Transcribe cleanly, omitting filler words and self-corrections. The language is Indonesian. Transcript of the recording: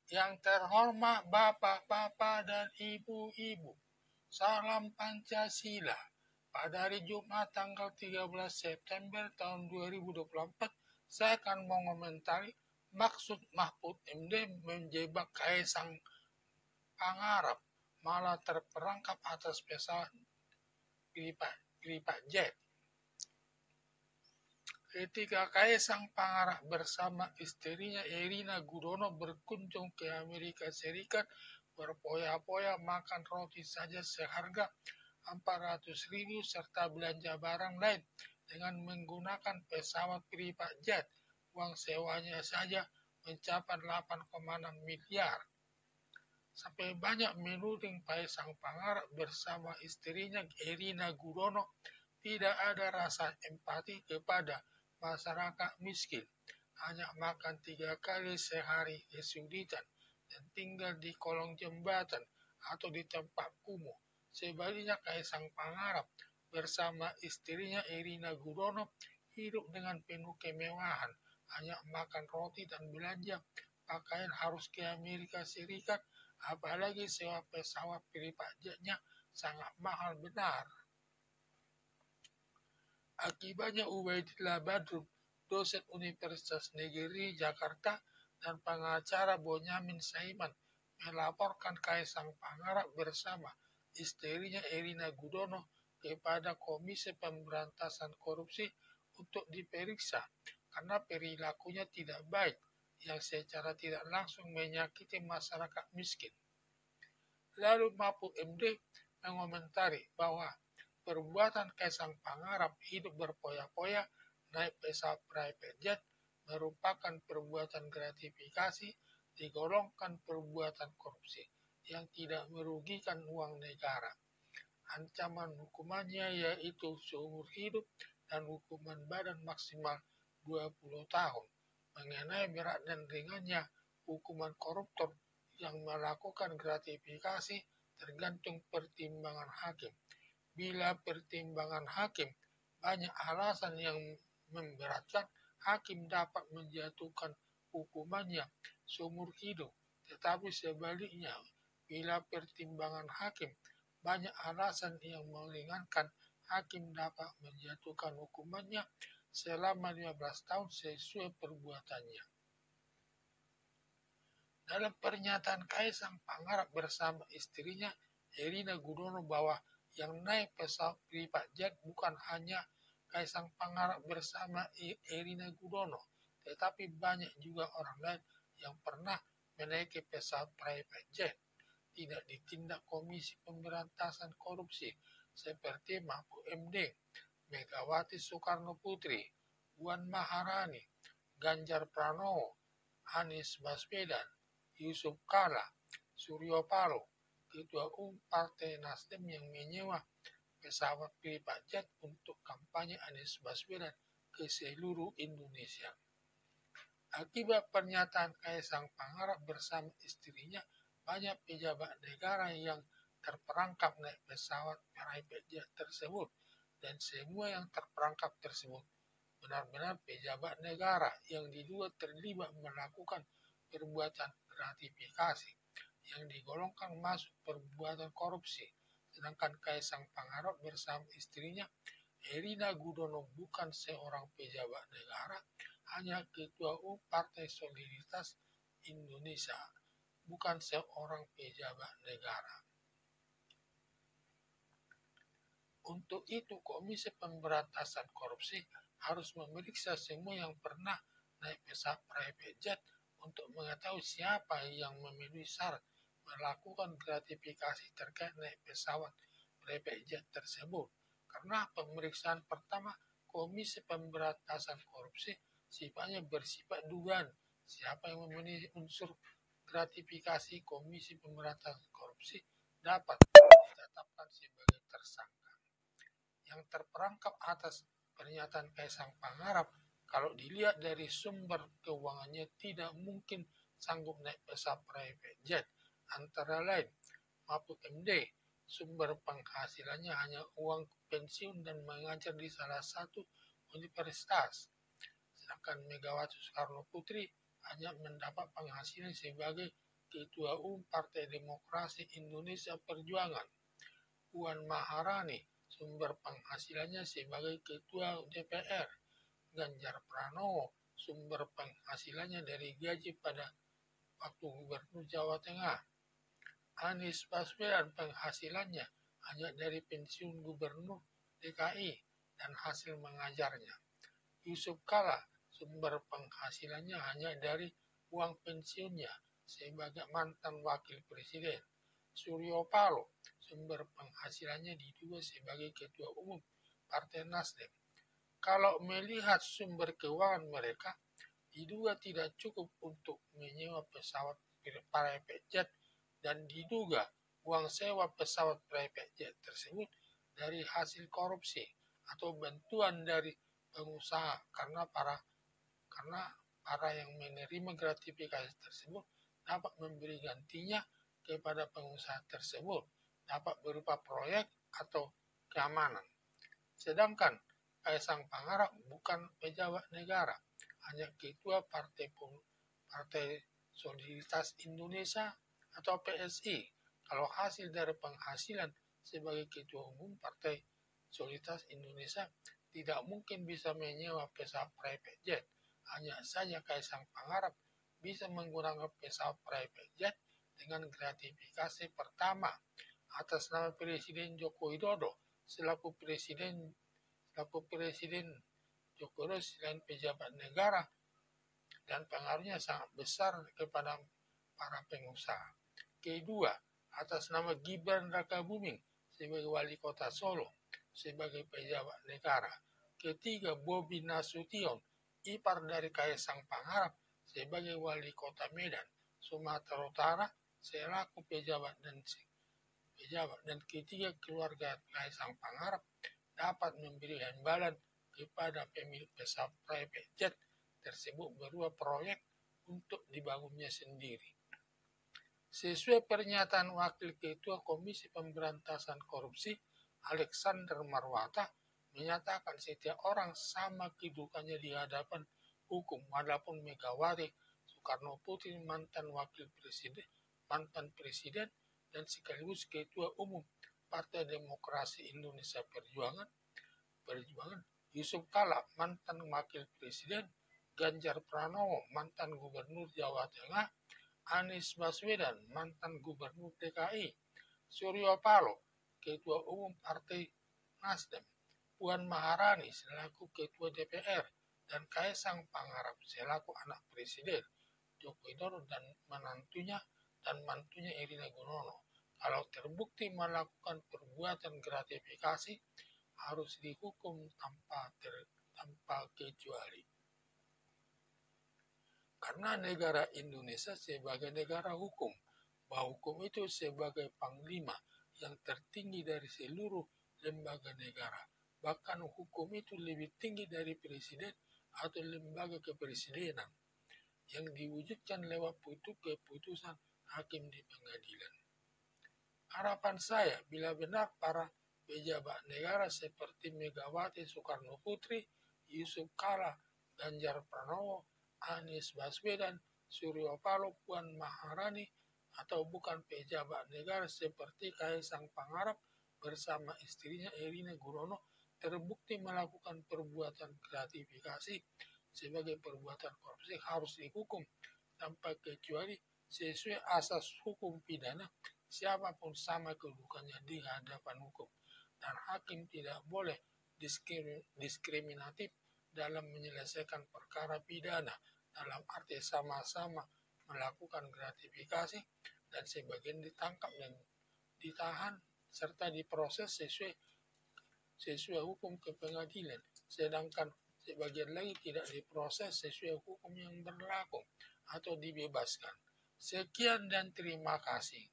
Yang terhormat Bapak-Bapak dan Ibu-Ibu, salam Pancasila. Pada hari Jumat tanggal 13 September tahun 2024, saya akan mengomentari maksud Mahfud MD menjebak Kaisang Pangarep malah terperangkap atas pesawat Private Jet. Ketika Kaisang Pangarep bersama istrinya Erina Gudono berkunjung ke Amerika Serikat, berpoya-poya makan roti saja seharga 400.000 serta belanja barang lain dengan menggunakan pesawat Private Jet. Uang sewanya saja mencapai 8,6 miliar. Sampai banyak menuding Kaisang Pangarep bersama istrinya Erina Gudono tidak ada rasa empati kepada masyarakat miskin, hanya makan 3 kali sehari kesulitan dan tinggal di kolong jembatan atau di tempat kumuh. Sebaliknya Kaisang Pangarep bersama istrinya Erina Gudono hidup dengan penuh kemewahan, hanya makan roti dan belanja pakaian harus ke Amerika Serikat, apalagi sewa pesawat private jet-nya sangat mahal benar. Akibatnya Ubaidillah Badrun, dosen Universitas Negeri Jakarta dan pengacara Bonyamin Saiman melaporkan Kaisang Pangarep bersama istrinya Erina Gudono kepada Komisi Pemberantasan Korupsi untuk diperiksa karena perilakunya tidak baik yang secara tidak langsung menyakiti masyarakat miskin. Lalu Mahfud MD mengomentari bahwa perbuatan Kaisang Pangarep hidup berpoya-poya naik pesawat private jet merupakan perbuatan gratifikasi, digolongkan perbuatan korupsi yang tidak merugikan uang negara. Ancaman hukumannya yaitu seumur hidup dan hukuman badan maksimal 20 tahun. Mengenai berat dan ringannya hukuman koruptor yang melakukan gratifikasi tergantung pertimbangan hakim. Bila pertimbangan hakim banyak alasan yang memberatkan, hakim dapat menjatuhkan hukumannya seumur hidup. Tetapi sebaliknya, bila pertimbangan hakim banyak alasan yang meringankan, hakim dapat menjatuhkan hukumannya selama 15 tahun sesuai perbuatannya. Dalam pernyataan Kaisang Pangarep bersama istrinya Erina Gudono bahwa yang naik pesawat private jet bukan hanya Kaisang Pangarep bersama Erina Gudono, tetapi banyak juga orang lain yang pernah menaiki pesawat private jet. Tidak ditindak Komisi Pemberantasan Korupsi seperti Mahfud MD, Megawati Soekarno Putri, Puan Maharani, Ganjar Pranowo, Anies Baswedan, Yusuf Kala, Suryo Paloh, Ketua Umum Partai Nasdem yang menyewa pesawat private jet untuk kampanye Anies Baswedan ke seluruh Indonesia. Akibat pernyataan Kaisang Pangarep bersama istrinya, banyak pejabat negara yang terperangkap naik pesawat private jet tersebut, dan semua yang terperangkap tersebut benar-benar pejabat negara yang diduga terlibat melakukan perbuatan gratifikasi yang digolongkan masuk perbuatan korupsi. Sedangkan Kaisang Pangarep bersama istrinya Erina Gudono bukan seorang pejabat negara, hanya Ketua Umum Partai Solidaritas Indonesia, bukan seorang pejabat negara. Untuk itu, Komisi Pemberantasan Korupsi harus memeriksa semua yang pernah naik pesawat private jet untuk mengetahui siapa yang memenuhi syarat melakukan gratifikasi terkait naik pesawat private jet tersebut. Karena pemeriksaan pertama Komisi Pemberantasan Korupsi sifatnya bersifat dugaan siapa yang memenuhi unsur gratifikasi. Komisi Pemberantasan Korupsi dapat ditetapkan sebagai tersangka. Yang terperangkap atas pernyataan Kaisang Pangarep, kalau dilihat dari sumber keuangannya tidak mungkin sanggup naik pesawat private jet. Antara lain, Mahfud MD, sumber penghasilannya hanya uang pensiun dan mengajar di salah satu universitas. Sedangkan Megawati Soekarno Putri hanya mendapat penghasilan sebagai Ketua Umum Partai Demokrasi Indonesia Perjuangan. Puan Maharani, sumber penghasilannya sebagai Ketua DPR. Ganjar Pranowo, sumber penghasilannya dari gaji pada waktu Gubernur Jawa Tengah. Anies Baswedan penghasilannya hanya dari pensiun Gubernur DKI dan hasil mengajarnya. Yusuf Kala, sumber penghasilannya hanya dari uang pensiunnya sebagai mantan wakil presiden. Suryo Paloh, sumber penghasilannya diduga sebagai Ketua Umum Partai Nasdem. Kalau melihat sumber keuangan mereka, diduga tidak cukup untuk menyewa pesawat private jet dan diduga uang sewa pesawat private jet tersebut dari hasil korupsi atau bantuan dari pengusaha karena para yang menerima gratifikasi tersebut dapat memberi gantinya kepada pengusaha tersebut, dapat berupa proyek atau keamanan. Sedangkan Kaisang Pangarap bukan pejabat negara, hanya Ketua Partai Solidaritas Indonesia atau PSI. Kalau hasil dari penghasilan sebagai Ketua Umum Partai Solidaritas Indonesia tidak mungkin bisa menyewa pesawat private jet. Hanya saja Kaisang Pangarap bisa menggunakan pesawat private jet dengan gratifikasi pertama atas nama Presiden Joko Widodo selaku Presiden Joko Widodo selain pejabat negara dan pengaruhnya sangat besar kepada para pengusaha. Kedua, atas nama Gibran Rakabuming sebagai wali kota Solo sebagai pejabat negara. Ketiga, Bobi Nasution, ipar dari Kaisang Pangarap sebagai wali kota Medan, Sumatera Utara selaku pejabat dan ketiga, keluarga Kaisang Pangarap dapat memberi imbalan kepada pemilik pesawat private jet tersebut berupa proyek untuk dibangunnya sendiri. Sesuai pernyataan Wakil Ketua Komisi Pemberantasan Korupsi, Alexander Marwata, menyatakan setiap orang sama kedudukannya di hadapan hukum, walaupun Megawati Soekarno Putri mantan presiden dan sekaligus Ketua Umum Partai Demokrasi Indonesia Perjuangan, Yusuf Kala mantan wakil presiden, Ganjar Pranowo mantan gubernur Jawa Tengah, Anies Baswedan mantan gubernur DKI, Suryo Paloh Ketua Umum Partai Nasdem, Puan Maharani selaku Ketua DPR, dan Kaisang Pangarap selaku anak Presiden Joko Widodo dan mantunya Erina Gudono. Kalau terbukti melakukan perbuatan gratifikasi, harus dihukum tanpa kecuali. Karena negara Indonesia sebagai negara hukum, bahwa hukum itu sebagai panglima yang tertinggi dari seluruh lembaga negara. Bahkan hukum itu lebih tinggi dari presiden atau lembaga kepresidenan yang diwujudkan lewat keputusan hakim di pengadilan. Harapan saya bila benar para pejabat negara seperti Megawati Soekarno Putri, Yusuf Kala, Ganjar Pranowo, Anies Baswedan, Suryo Paloh, Puan Maharani, atau bukan pejabat negara seperti Kaisang Pangarap bersama istrinya Erina Gudono terbukti melakukan perbuatan gratifikasi sebagai perbuatan korupsi, harus dihukum tanpa kecuali sesuai asas hukum pidana. Siapapun sama kedudukannya di hadapan hukum, dan hakim tidak boleh diskriminatif dalam menyelesaikan perkara pidana, dalam arti sama-sama melakukan gratifikasi dan sebagian ditangkap dan ditahan serta diproses sesuai hukum ke pengadilan, sedangkan sebagian lagi tidak diproses sesuai hukum yang berlaku atau dibebaskan. Sekian dan terima kasih.